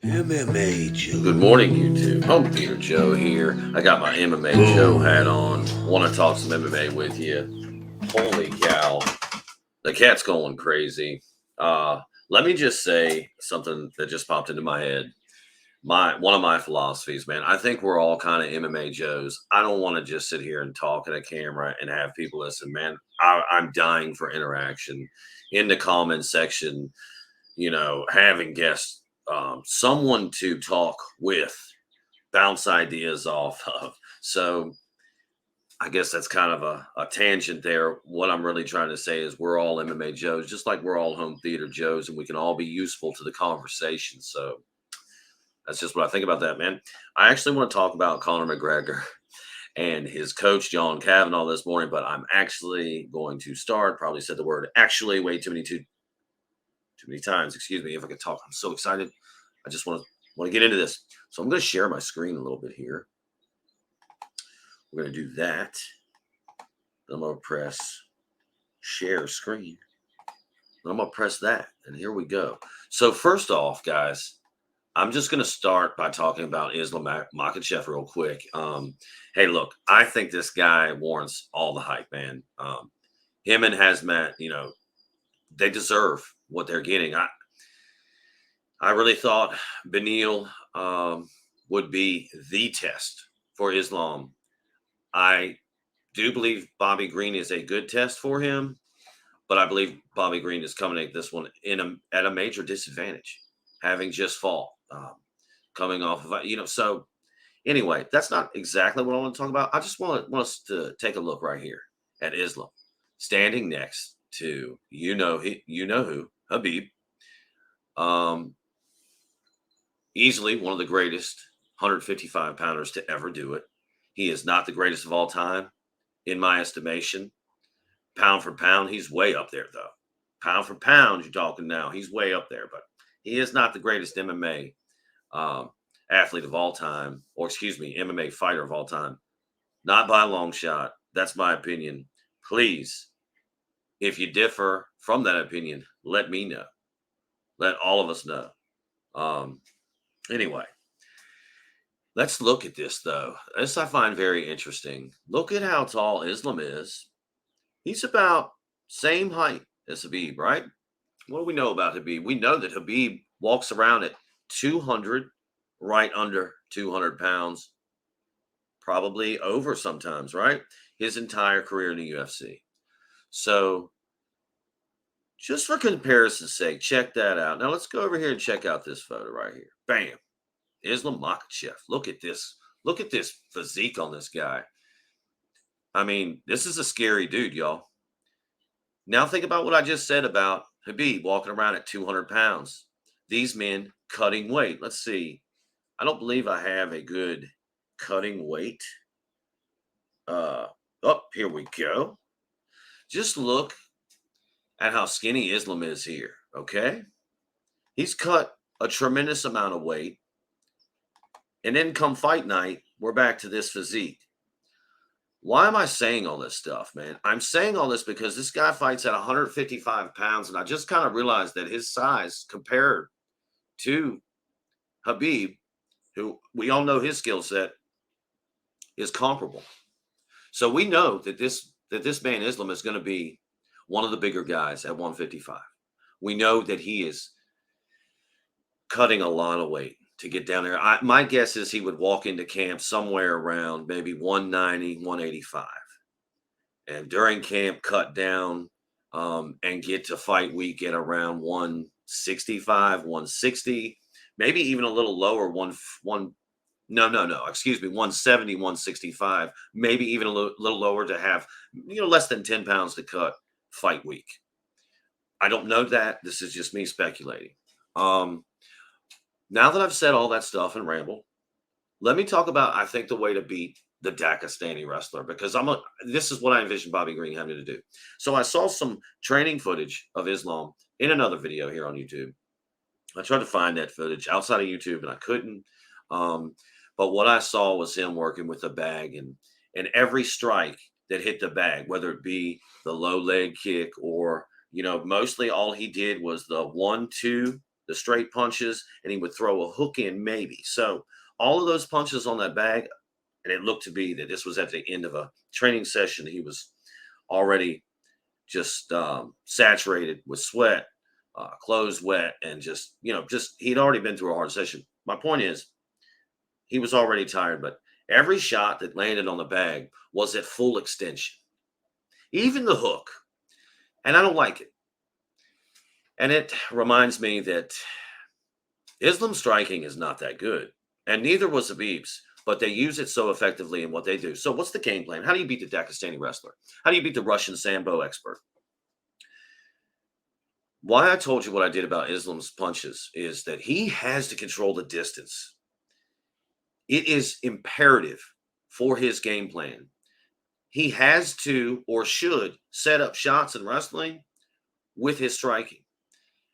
MMA Joe. Good morning, YouTube. Home Theater Joe here. I got my MMA Joe hat on. Want to talk some MMA with you. Holy cow. The cat's going crazy. Let me just say something that just popped into my head. One of my philosophies, man. I think we're all kind of MMA Joes. I don't want to just sit here and talk at a camera and have people listen, man. I'm dying for interaction in the comments section, having guests, someone to talk with, bounce ideas off of. So I guess that's kind of a tangent there. What I'm really trying to say is we're all MMA Joes, just like we're all home theater Joes, and we can all be useful to the conversation. So that's just what I think about that, man. I actually want to talk about Conor McGregor and his coach, John Kavanaugh, this morning, but I'm actually going to start, probably said the word actually way too many times. Excuse me if I could talk. I'm so excited. I just want to get into this. So I'm going to share my screen a little bit here. We're going to do that. Then I'm going to press share screen. Then I'm going to press that. And here we go. So first off, guys, I'm just going to start by talking about Islam Makhachev real quick. Hey, look, I think this guy warrants all the hype, man. Him and Hazmat, they deserve what they're getting. I really thought Benil would be the test for Islam. I do believe Bobby Green is a good test for him, but I believe Bobby Green is coming at this one at a major disadvantage, having just fought, coming off of So anyway, that's not exactly what I want to talk about. I just want us to take a look right here at Islam standing next to who, Habib. Um, Easily one of the greatest 155 pounders to ever do it. He is not the greatest of all time, in my estimation. Pound for pound, he's way up there, though. Pound for pound, you're talking now, he's way up there, but he is not the greatest MMA athlete of all time, or excuse me, MMA fighter of all time. Not by a long shot. That's my opinion. Please, if you differ from that opinion, let me know. Let all of us know. Um, anyway, let's look at this, though. This I find very interesting. Look at how tall Islam is. He's about same height as Habib, right? What do we know about Habib? We know that Habib walks around at 200, right under 200 pounds, probably over sometimes, right? His entire career in the UFC. So, just for comparison's sake, check that out. Now, let's go over here and check out this photo right here. Bam. Islam Makhachev. Look at this. Look at this physique on this guy. I mean, this is a scary dude, y'all. Now think about what I just said about Habib walking around at 200 pounds. These men cutting weight. Let's see. I don't believe I have a good cutting weight. Here we go. Just look at how skinny Islam is here. Okay. He's cut a tremendous amount of weight. And then come fight night, we're back to this physique. Why am I saying all this stuff, man? I'm saying all this because this guy fights at 155 pounds, and I just kind of realized that his size compared to Habib, who we all know his skill set, is comparable. So we know that this man Islam is going to be one of the bigger guys at 155. We know that he is cutting a lot of weight to get down there. My guess is he would walk into camp somewhere around maybe 190, 185. And during camp, cut down and get to fight week at around 165, 160, maybe even a little lower, no, excuse me, 170, 165, maybe even a little lower to have, less than 10 pounds to cut fight week. I don't know that. This is just me speculating. Now that I've said all that stuff and ramble, let me talk about, I think, the way to beat the Dakistani wrestler, because this is what I envision Bobby Green having to do. So I saw some training footage of Islam in another video here on YouTube. I tried to find that footage outside of YouTube and I couldn't. But what I saw was him working with a bag, and every strike that hit the bag, whether it be the low leg kick or, mostly all he did was the 1-2. the straight punches, and he would throw a hook in maybe. So all of those punches on that bag, and it looked to be that this was at the end of a training session. He was already just saturated with sweat, clothes wet, and just he'd already been through a hard session. My point is, he was already tired, but every shot that landed on the bag was at full extension, even the hook. And I don't like it. And it reminds me that Islam's striking is not that good, and neither was Habib's, but they use it so effectively in what they do. So, what's the game plan? How do you beat the Dagestani wrestler? How do you beat the Russian Sambo expert? Why I told you what I did about Islam's punches is that he has to control the distance. It is imperative for his game plan. He has to or should set up shots in wrestling with his striking.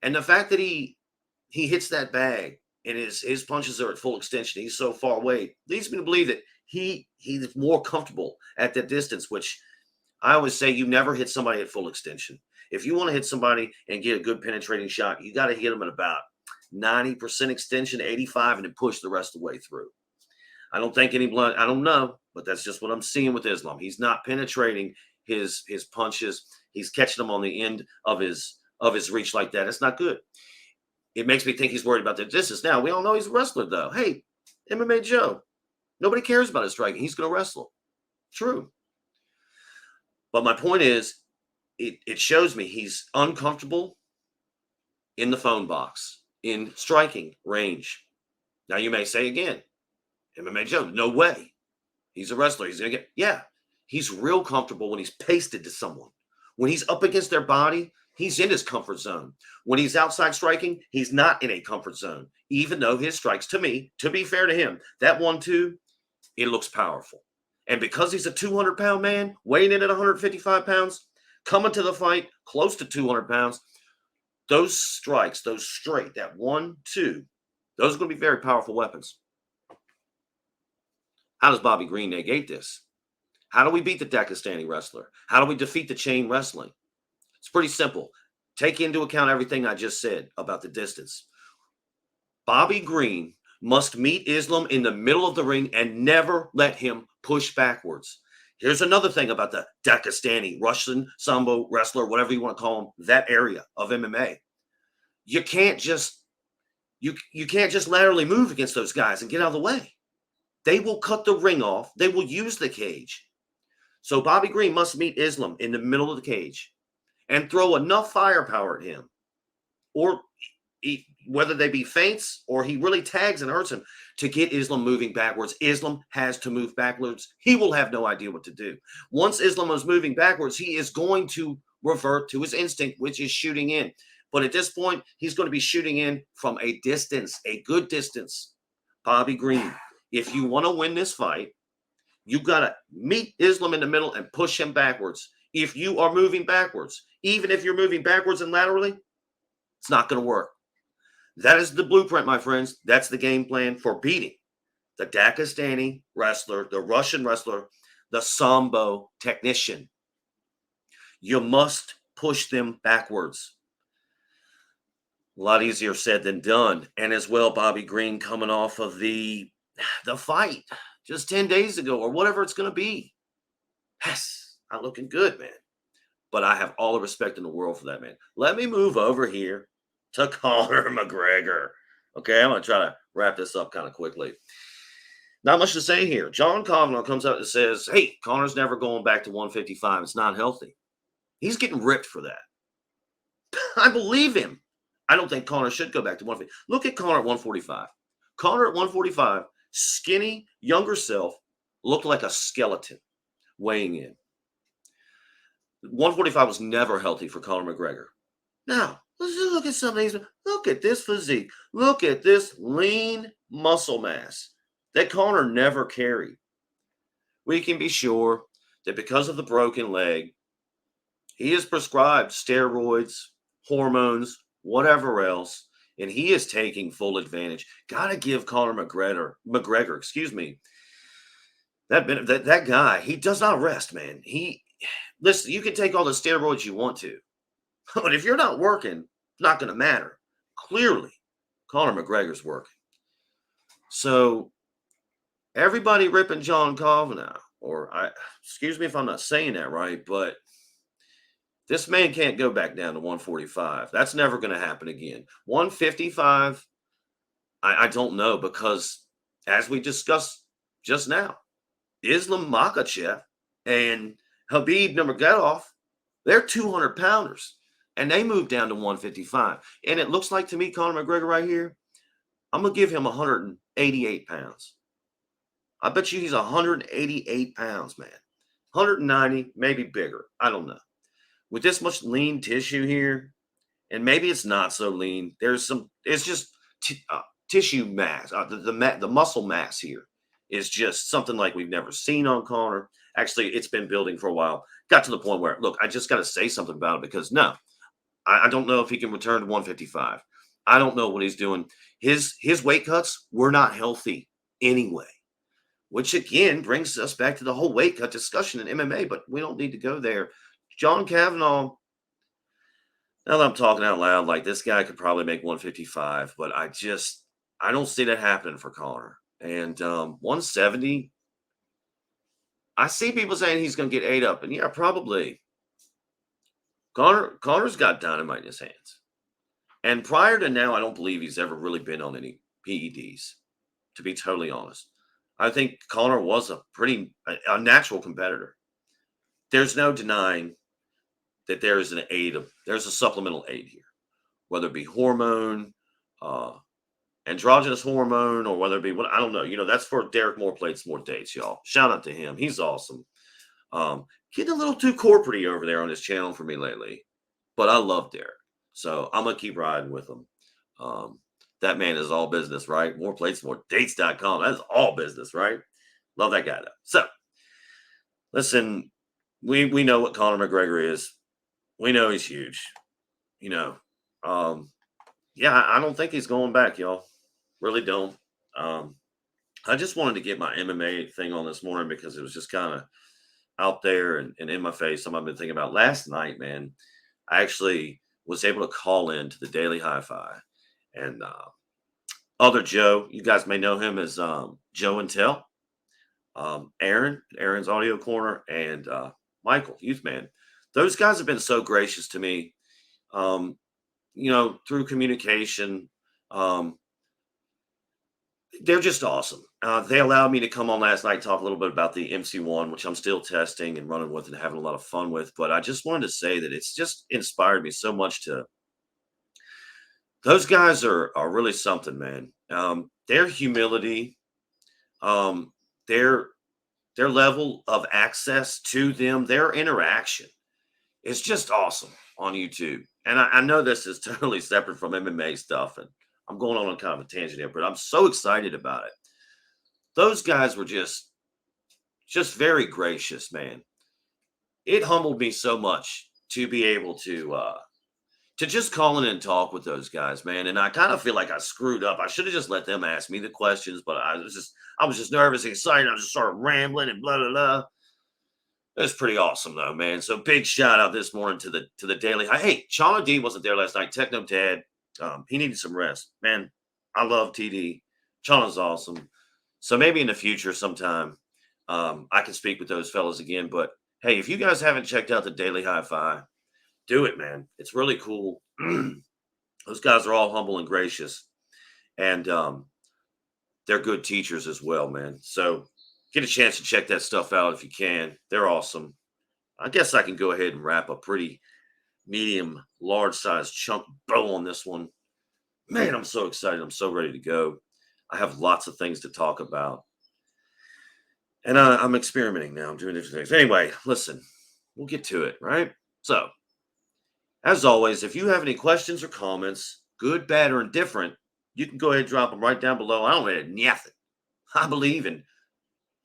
And the fact that he hits that bag and his punches are at full extension, he's so far away, leads me to believe that he's more comfortable at that distance, which I always say you never hit somebody at full extension. If you want to hit somebody and get a good penetrating shot, you got to hit them at about 90% extension, 85, and then push the rest of the way through. I don't think any blood, I don't know, but that's just what I'm seeing with Islam. He's not penetrating his punches. He's catching them on the end of his reach like that. It's not good. It makes me think he's worried about the distance. Now, we all know he's a wrestler, though. Hey, MMA Joe, nobody cares about his striking. He's going to wrestle. True. But my point is, it shows me he's uncomfortable in the phone box, in striking range. Now, you may say again, MMA Joe, no way. He's a wrestler. He's going to get, yeah, he's real comfortable when he's pasted to someone. When he's up against their body, he's in his comfort zone. When he's outside striking, he's not in a comfort zone, even though his strikes, to me, to be fair to him, that 1-2, it looks powerful. And because he's a 200-pound man, weighing in at 155 pounds, coming to the fight close to 200 pounds, those strikes, those straight, that 1-2, those are going to be very powerful weapons. How does Bobby Green negate this? How do we beat the Dagestani wrestler? How do we defeat the chain wrestling? It's pretty simple. Take into account everything I just said about the distance. Bobby Green must meet Islam in the middle of the ring and never let him push backwards. Here's another thing about the Dagestani, Russian Sambo wrestler, whatever you want to call him, that area of MMA. You can't just laterally move against those guys and get out of the way. They will cut the ring off. They will use the cage. So Bobby Green must meet Islam in the middle of the cage and throw enough firepower at him, or whether they be feints or he really tags and hurts him, to get Islam moving backwards. Islam has to move backwards. He will have no idea what to do. Once Islam is moving backwards, he is going to revert to his instinct, which is shooting in. But at this point, he's going to be shooting in from a distance, a good distance. Bobby Green, if you want to win this fight, you got to meet Islam in the middle and push him backwards. If you are moving backwards, even if you're moving backwards and laterally, it's not going to work. That is the blueprint, my friends. That's the game plan for beating the Dagestani wrestler, the Russian wrestler, the Sambo technician. You must push them backwards. A lot easier said than done. And as well, Bobby Green coming off of the fight just 10 days ago or whatever it's going to be. Yes, not looking good, man. But I have all the respect in the world for that man. Let me move over here to Conor McGregor. Okay, I'm going to try to wrap this up kind of quickly. Not much to say here. John Kavanagh comes out and says, hey, Conor's never going back to 155. It's not healthy. He's getting ripped for that. I believe him. I don't think Conor should go back to 150. Look at Conor at 145. Conor at 145, skinny, younger self, looked like a skeleton weighing in. 145 was never healthy for Conor McGregor. Now, let's just look at some of these. Look at this physique. Look at this lean muscle mass that Conor never carried. We can be sure that because of the broken leg, he is prescribed steroids, hormones, whatever else, and he is taking full advantage. Got to give Conor McGregor, that guy, he does not rest, man. Listen, you can take all the steroids you want to, but if you're not working, it's not going to matter. Clearly, Conor McGregor's working. So everybody ripping John Kavanagh, excuse me if I'm not saying that right, but this man can't go back down to 145. That's never going to happen again. 155, I don't know, because as we discussed just now, Islam Makhachev and Habib Nurmagomedov, they're 200 pounders, and they moved down to 155. And it looks like to me, Conor McGregor right here, I'm gonna give him 188 pounds. I bet you he's 188 pounds, man. 190, maybe bigger. I don't know. With this much lean tissue here, and maybe it's not so lean. It's just tissue mass. The muscle mass here is just something like we've never seen on Conor. Actually, it's been building for a while. Got to the point where, look, I just got to say something about it, because no, I don't know if he can return to 155. I don't know what he's doing. His weight cuts were not healthy anyway, which again brings us back to the whole weight cut discussion in MMA, but we don't need to go there. John Kavanagh, now that I'm talking out loud, like, this guy could probably make 155, but I don't see that happening for Conor. And 170, I see people saying he's going to get ate up, and yeah, probably. Connor's got dynamite in his hands. And prior to now, I don't believe he's ever really been on any PEDs, to be totally honest. I think Conor was a natural competitor. There's no denying that there's a supplemental aid here, whether it be hormone, androgynous hormone, or whether it be I don't know. That's for Derek Moore Plates More Dates, y'all. Shout out to him. He's awesome. Getting a little too corporate over there on his channel for me lately, but I love Derek. So I'm going to keep riding with him. That man is all business, right? More Plates, More Dates.com. That's all business, right? Love that guy, though. So, listen, we know what Conor McGregor is. We know he's huge. Yeah, I don't think he's going back, y'all. Really don't. I just wanted to get my MMA thing on this morning because it was just kind of out there and in my face. Something I've been thinking about. Last night, man, I actually was able to call in to the Daily HiFi, and other Joe, you guys may know him as Joe and Tell, Aaron's Audio Corner, and Michael, Youthman. Those guys have been so gracious to me, through communication. They're just awesome. They allowed me to come on last night, talk a little bit about the MC1, which I'm still testing and running with and having a lot of fun with. But I just wanted to say that it's just inspired me so much those guys are really something, man. Their humility, their level of access to them, their interaction is just awesome on YouTube. And I know this is totally separate from MMA stuff, and I'm going on kind of a tangent here, but I'm so excited about it. Those guys were just very gracious, man. It humbled me so much to be able to just call in and talk with those guys, man. And I kind of feel like I screwed up. I should have just let them ask me the questions, but I was just nervous and excited. I just started rambling and blah blah blah. That's pretty awesome, though, man. So big shout out this morning to the Daily. Hey, Chana D wasn't there last night. Techno Dad, he needed some rest, man. I love TD. Chana's awesome. So maybe in the future, sometime, I can speak with those fellas again. But hey, if you guys haven't checked out the Daily Hi-Fi, do it, man. It's really cool. Those guys are all humble and gracious, and they're good teachers as well, man. So get a chance to check that stuff out if you can. They're awesome. I guess I can go ahead and wrap a pretty medium, large size chunk bow on this one. Man, I'm so excited. I'm so ready to go. I have lots of things to talk about. And I'm experimenting now. I'm doing different things. Anyway, listen, we'll get to it, right? So, as always, if you have any questions or comments, good, bad, or indifferent, you can go ahead and drop them right down below. I don't have nothing. I believe in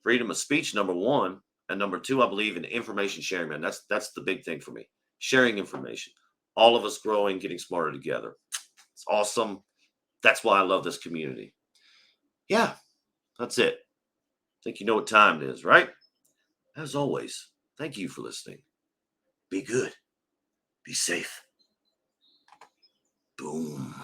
freedom of speech, number one. And number two, I believe in information sharing, man. That's the big thing for me. Sharing information. All of us growing, getting smarter together. It's awesome. That's why I love this community. Yeah, that's it. I think you know what time it is, right? As always, thank you for listening. Be good. Be safe. Boom.